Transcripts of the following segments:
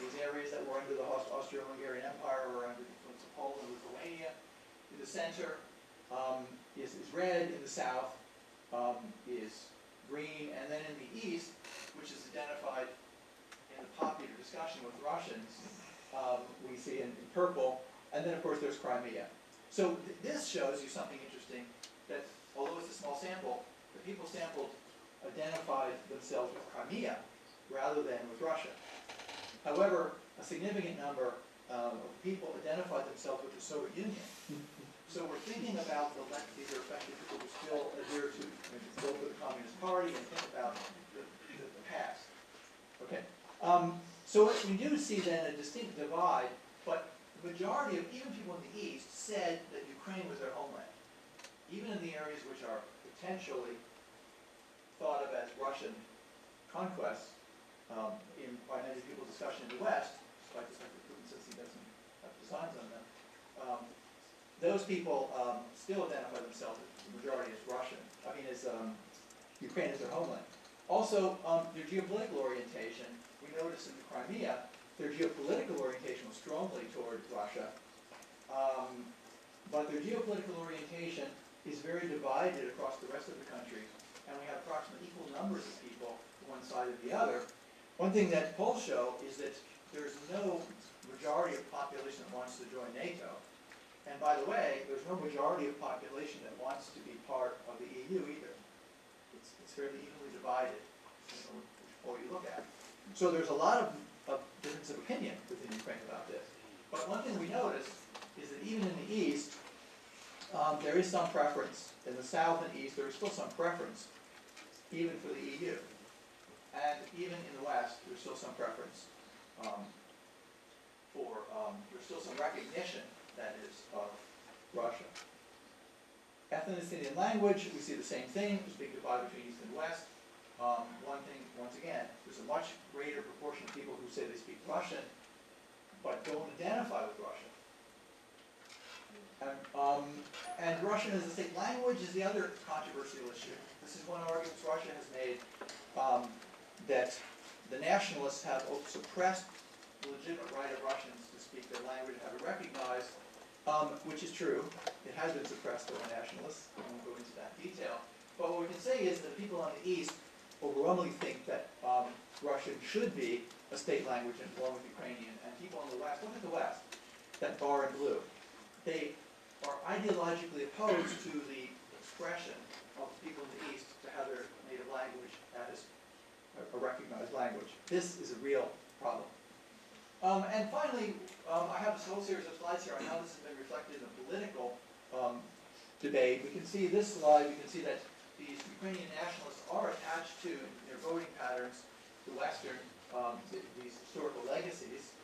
these areas that were under the Austro-Hungarian Empire or under the influence of Poland and Lithuania. In the center is red, in the south is green, and then in the east, which is identified in the popular discussion with Russians, we see in purple, and then of course there's Crimea. So this shows you something interesting, that although it's a small sample, the people sampled identified themselves with Crimea rather than with Russia. However, a significant number of people identified themselves with the Soviet Union. So we're thinking about these are effective people who still adhere to, vote for the Communist Party and think about the past. Okay. So we do see then a distinct divide, but the majority of even people in the East said that Ukraine was their homeland. Even in the areas which are potentially thought of as Russian conquests, by many people's discussion in the West, despite the fact that Putin says he doesn't have designs on them, those people still identify themselves, the majority, as Russian. I mean, as Ukraine as their homeland. Also, their geopolitical orientation, we notice in the Crimea, their geopolitical orientation was strongly toward Russia, but their geopolitical orientation is very divided across the rest of the country, and we have approximately equal numbers of people one side or the other. One thing that polls show is that there's no majority of population that wants to join NATO. And by the way, there's no majority of population that wants to be part of the EU either. It's fairly evenly divided, which poll you look at. So there's a lot of difference of opinion within Ukraine about this. But one thing we notice is that even in the East, there is some preference. In the South and East, there is still some preference, even for the EU. And even in the West, there's still some preference there's still some recognition, that is, of Russia. Ethnicity and language, we see the same thing. There's a big divide between East and West. One thing, once again, there's a much greater proportion of people who say they speak Russian, but don't identify with Russian. And Russian as a state language is the other controversial issue. This is one argument Russia has made, that the nationalists have suppressed the legitimate right of Russians to speak their language and have it recognized, which is true. It has been suppressed by the nationalists. I won't go into that detail. But what we can say is that people on the East overwhelmingly think that Russian should be a state language and along with Ukrainian. And people on the West, look at the West, that bar in blue. They are ideologically opposed to the expression of people in the East to have their native language as a recognized language. This is a real problem. And finally, I have this whole series of slides here on how this has been reflected in the political debate. We can see this slide, we can see that these Ukrainian nationalists are attached to, in their voting patterns, the Western, these historical legacies.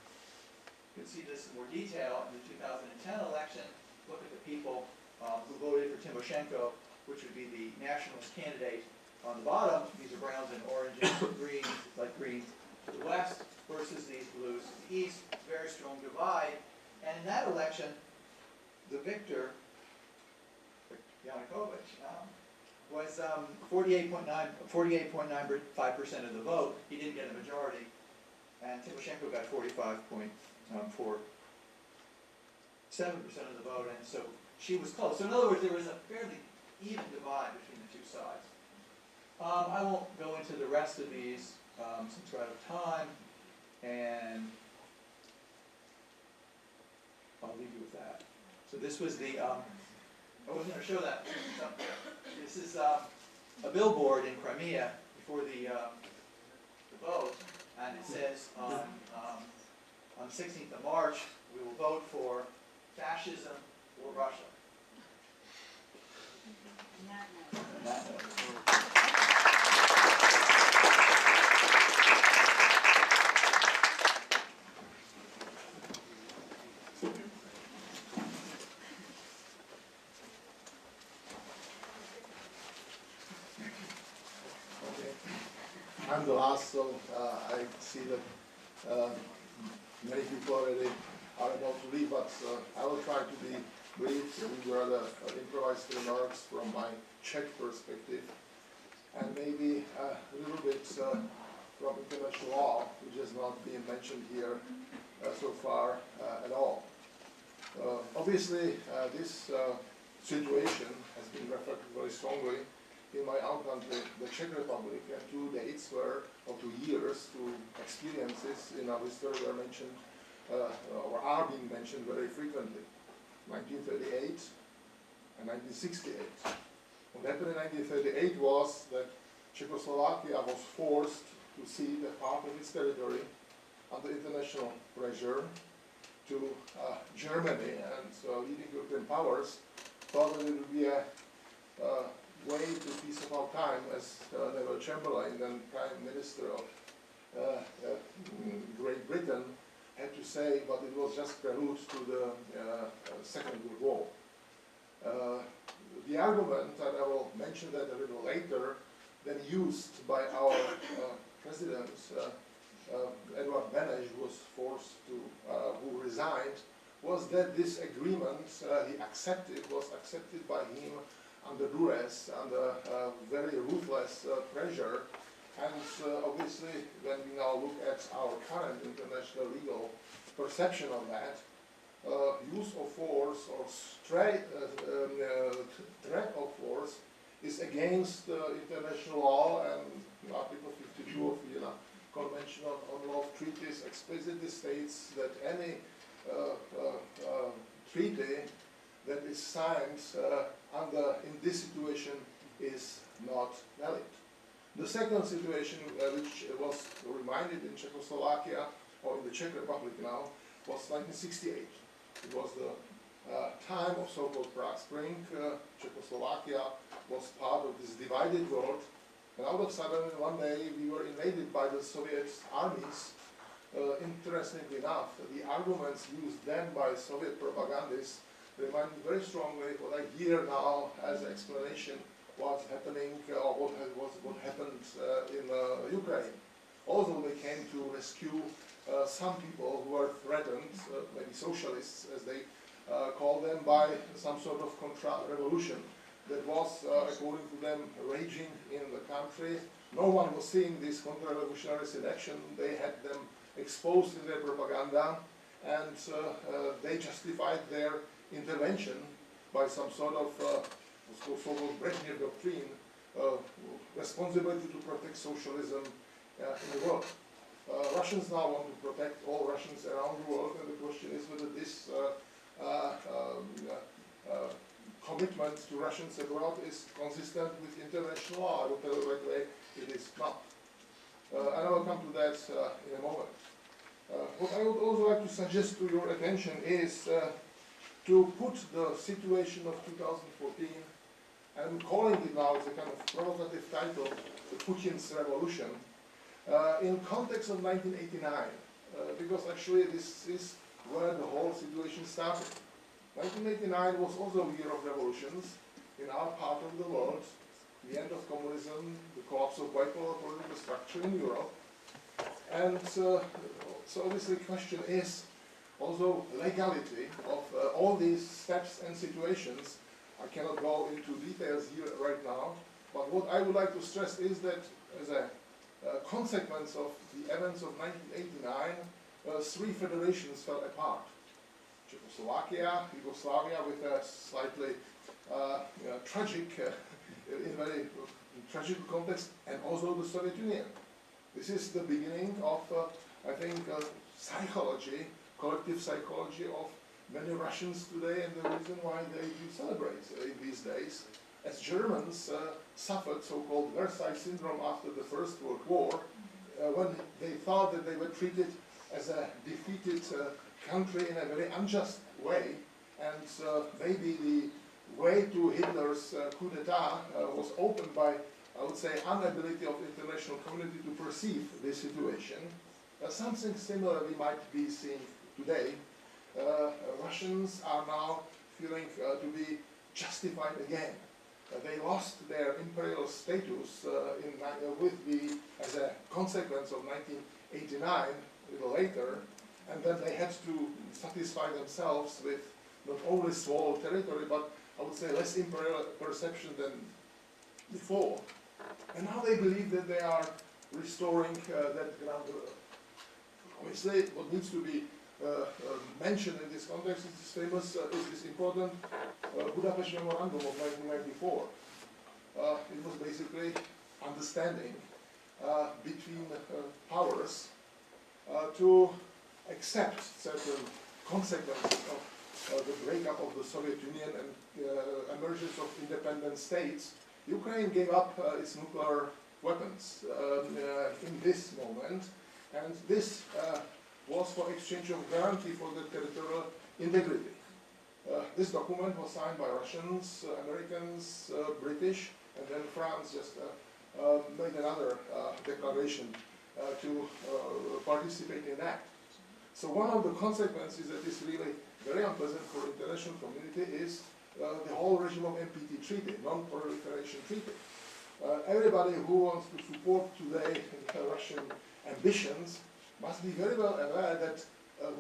You can see this in more detail in the 2010 election. Look at the people who voted for Tymoshenko, which would be the nationalist candidate on the bottom. These are browns and oranges, greens, light green to the west, versus these blues to the east. Very strong divide. And in that election, the victor, Yanukovych, was 48.95% of the vote. He didn't get a majority. And Tymoshenko got 45.47% of the vote, and so she was close. So in other words, there was a fairly even divide between the two sides. I won't go into the rest of these since we're out of time, and I'll leave you with that. So this was the, I wasn't going to show that. This is a billboard in Crimea before the vote, and it says on the 16th of March, we will vote for fascism or Russia. I'm the last, so I see that many people already are about to leave, but I will try to be brief and rather improvised remarks from my Czech perspective, and maybe a little bit from international law, which has not been mentioned here so far at all. Obviously, this situation has been reflected very strongly in my own country, the Czech Republic, and two dates were, or 2 years, 2 experiences in our history were mentioned, or are being mentioned very frequently. 1938 and 1968. What happened in 1938 was that Czechoslovakia was forced to cede a part of its territory under international pressure to Germany, and leading European powers thought that it would be a way to peace of our time, as Neville Chamberlain, then Prime Minister of Great Britain, had to say, but it was just prelude to the Second World War. The argument, and I will mention that a little later, then used by our president, Edward Beneš, who was forced to, who resigned, was that this agreement he accepted, was accepted by him under duress, under very ruthless pressure. And obviously, when we now look at our current international legal perception of that, use of force or threat of force is against international law, and Article 52 of the Convention on Law of Treaties explicitly states that any treaty that is signed in this situation is not valid. The second situation, which was reminded in Czechoslovakia, or in the Czech Republic now, was 1968. It was the time of so-called Prague Spring. Czechoslovakia was part of this divided world, and all of a sudden, one day, we were invaded by the Soviet armies. Interestingly enough, the arguments used then by Soviet propagandists remind me very strongly what I hear now as explanation what's happening, or what happened in Ukraine. Also, they came to rescue some people who were threatened, maybe socialists as they call them, by some sort of contra-revolution that was, according to them, raging in the country. No one was seeing these contra-revolutionaries in action. They had them exposed in their propaganda, and they justified their intervention by some sort of so-called Brezhnev doctrine, responsibility to protect socialism in the world. Russians now want to protect all Russians around the world, and the question is whether this commitment to Russians abroad is consistent with international law. I will tell you right away it is not. And I will come to that in a moment. What I would also like to suggest to your attention is to put the situation of 2014, I'm calling it now as a kind of provocative title, the Putin's Revolution, in context of 1989, because actually this is where the whole situation started. 1989 was also a year of revolutions in our part of the world, the end of communism, the collapse of bipolar political structure in Europe, and so obviously the question is also legality of all these steps and situations. I cannot go into details here right now, but what I would like to stress is that as a consequence of the events of 1989, 3 federations fell apart. Czechoslovakia, Yugoslavia with a slightly tragic, in very tragic context, and also the Soviet Union. This is the beginning of, I think, psychology, collective psychology of many Russians today, and the reason why they do celebrate these days. As Germans suffered so-called Versailles syndrome after the First World War, when they thought that they were treated as a defeated country in a very unjust way, and maybe the way to Hitler's coup d'etat was opened by, I would say, inability of the international community to perceive this situation. Something similar we might be seeing today. Russians are now feeling to be justified again. They lost their imperial status as a consequence of 1989, a little later, and then they had to satisfy themselves with not only small territory, but I would say less imperial perception than before. And now they believe that they are restoring that ground. Obviously, what needs to be mentioned in this context is this famous, is this important Budapest Memorandum of 1994. It was basically understanding between powers to accept certain consequences of the breakup of the Soviet Union and emergence of independent states. Ukraine gave up its nuclear weapons in this moment, and this was for exchange of guarantee for the territorial integrity. This document was signed by Russians, Americans, British, and then France just made another declaration to participate in that. So one of the consequences that is really very unpleasant for the international community is the whole regime of NPT treaty, non-proliferation treaty. Everybody who wants to support today Russian ambitions must be very well aware that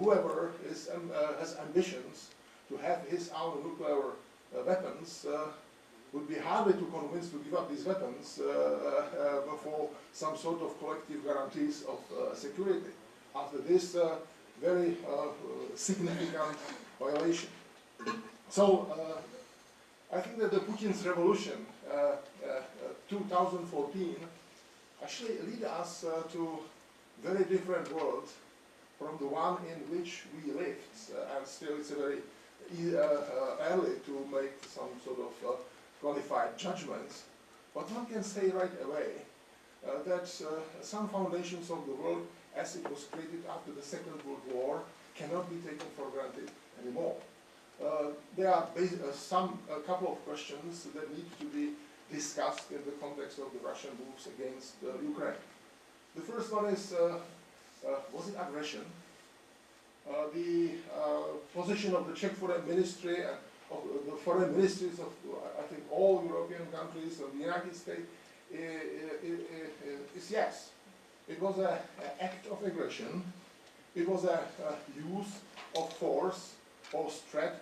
whoever has ambitions to have his own nuclear weapons would be hardly to convince to give up these weapons for some sort of collective guarantees of security after this very significant violation. So I think that the Putin's revolution 2014 actually lead us to very different world from the one in which we lived, and still it's a very early to make some sort of qualified judgments. But one can say right away that some foundations of the world as it was created after the Second World War cannot be taken for granted anymore. There are a couple of questions that need to be discussed in the context of the Russian moves against Ukraine. The first one is, was it aggression? The position of the Czech foreign ministry and of the foreign ministries of, I think, all European countries and the United States is yes. It was an act of aggression. It was a use of force or threat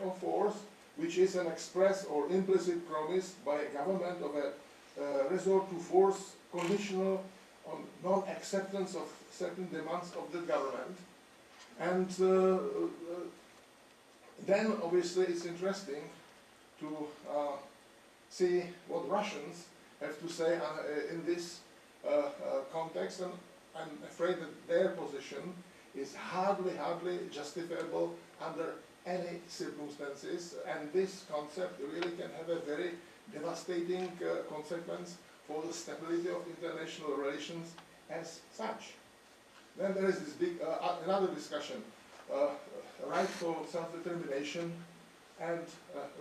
of force, which is an express or implicit promise by a government of a resort to force conditional on non-acceptance of certain demands of the government. And then obviously it's interesting to see what Russians have to say in this context, and I'm afraid that their position is hardly justifiable under any circumstances, and this concept really can have a very devastating consequence for the stability of international relations as such. Then there is this big, another discussion, right for self-determination and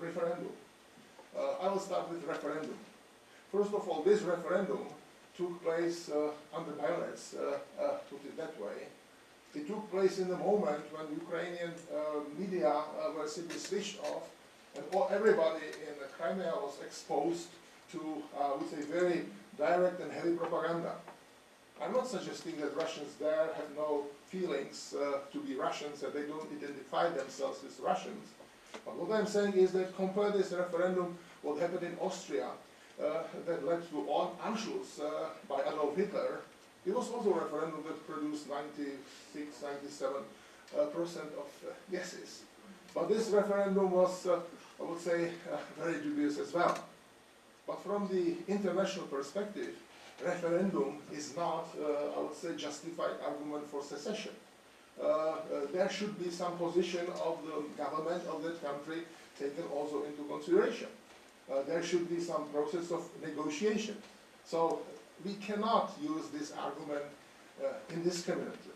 referendum. I will start with referendum. First of all, this referendum took place under bayonets, put it that way. It took place in the moment when Ukrainian media were simply switched off, and everybody in the Crimea was exposed to, I would say, very direct and heavy propaganda. I'm not suggesting that Russians there have no feelings to be Russians, that they don't identify themselves as Russians. But what I'm saying is that compare this referendum, what happened in Austria, that led to Anschluss by Adolf Hitler. It was also a referendum that produced 96–97% of yeses. But this referendum was, I would say, very dubious as well. But from the international perspective, referendum is not, I would say, justified argument for secession. There should be some position of the government of that country taken also into consideration. There should be some process of negotiation. So we cannot use this argument indiscriminately.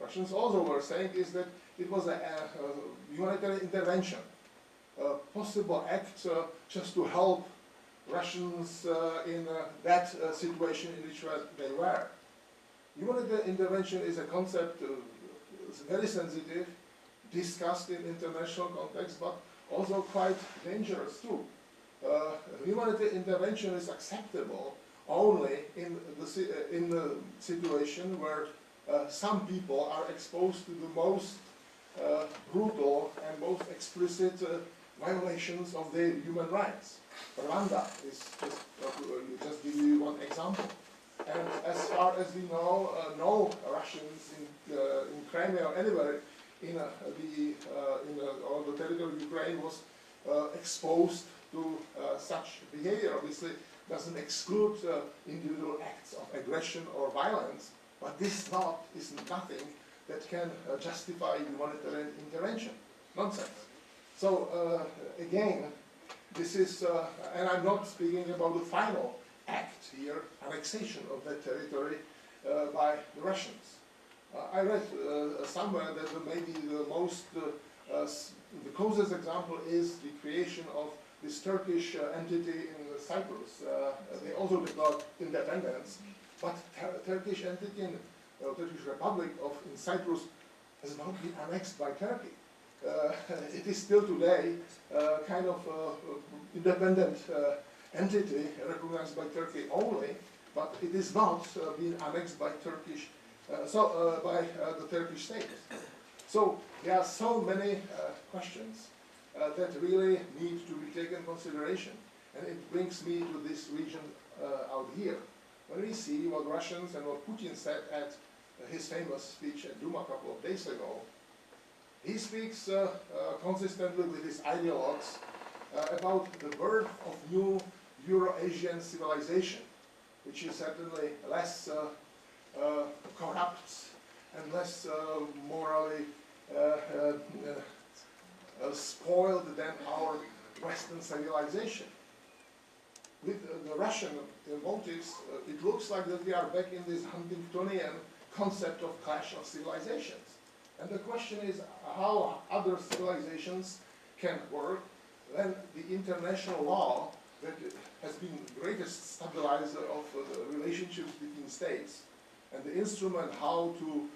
Russians also were saying is that it was a humanitarian intervention, a possible act just to help Russians in that situation in which they were. Humanitarian intervention is a concept it's very sensitive, discussed in international context, but also quite dangerous too. Humanitarian intervention is acceptable only in the situation where some people are exposed to the most brutal and most explicit violations of their human rights. Rwanda is just give you one example. and as far as we know, no Russians in Crimea or anywhere on the territory of Ukraine was exposed to such behavior. Obviously, doesn't exclude individual acts of aggression or violence, but this is nothing that can justify humanitarian intervention. Nonsense. So again, this is, and I'm not speaking about the final act here, annexation of that territory by the Russians. I read somewhere that maybe the the closest example is the creation of this Turkish entity in Cyprus. They also declared independence, but Turkish entity in Turkish Republic in Cyprus has not been annexed by Turkey. It is still today kind of independent entity recognized by Turkey only, but it is not being annexed by Turkish, by the Turkish state. So there are so many questions that really need to be taken into consideration, and it brings me to this region out here. When we see what Russians and what Putin said at his famous speech at Duma a couple of days ago, he speaks consistently with his ideologues about the birth of new Euro-Asian civilization, which is certainly less corrupt and less morally spoiled than our Western civilization. With the Russian motives, it looks like that we are back in this Huntingtonian concept of clash of civilizations. And the question is how other civilizations can work when the international law that has been the greatest stabilizer of the relationships between states and the instrument how to